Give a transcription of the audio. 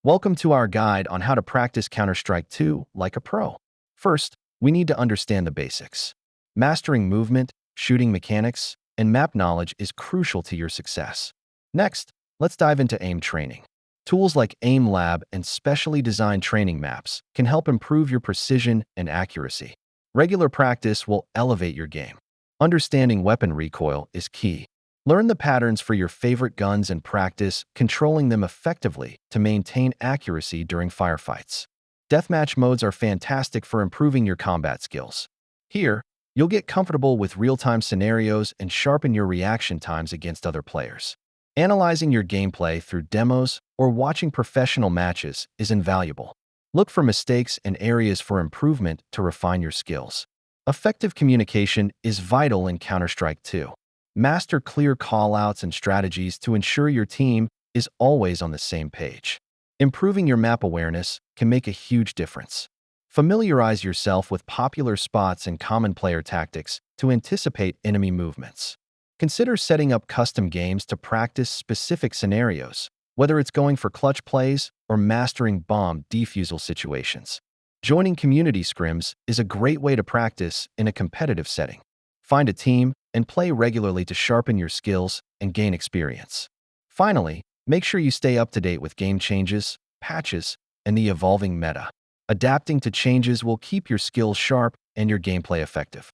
Welcome to our guide on how to practice Counter-Strike 2 like a pro. First, we need to understand the basics. Mastering movement, shooting mechanics, and map knowledge is crucial to your success. Next, let's dive into aim training. Tools like Aim Lab and specially designed training maps can help improve your precision and accuracy. Regular practice will elevate your game. Understanding weapon recoil is key. Learn the patterns for your favorite guns and practice controlling them effectively to maintain accuracy during firefights. Deathmatch modes are fantastic for improving your combat skills. Here, you'll get comfortable with real-time scenarios and sharpen your reaction times against other players. Analyzing your gameplay through demos or watching professional matches is invaluable. Look for mistakes and areas for improvement to refine your skills. Effective communication is vital in Counter-Strike 2. Master clear callouts and strategies to ensure your team is always on the same page. Improving your map awareness can make a huge difference. Familiarize yourself with popular spots and common player tactics to anticipate enemy movements. Consider setting up custom games to practice specific scenarios, whether it's going for clutch plays or mastering bomb defusal situations. Joining community scrims is a great way to practice in a competitive setting. Find a team and play regularly to sharpen your skills and gain experience. Finally, make sure you stay up to date with game changes, patches, and the evolving meta. Adapting to changes will keep your skills sharp and your gameplay effective.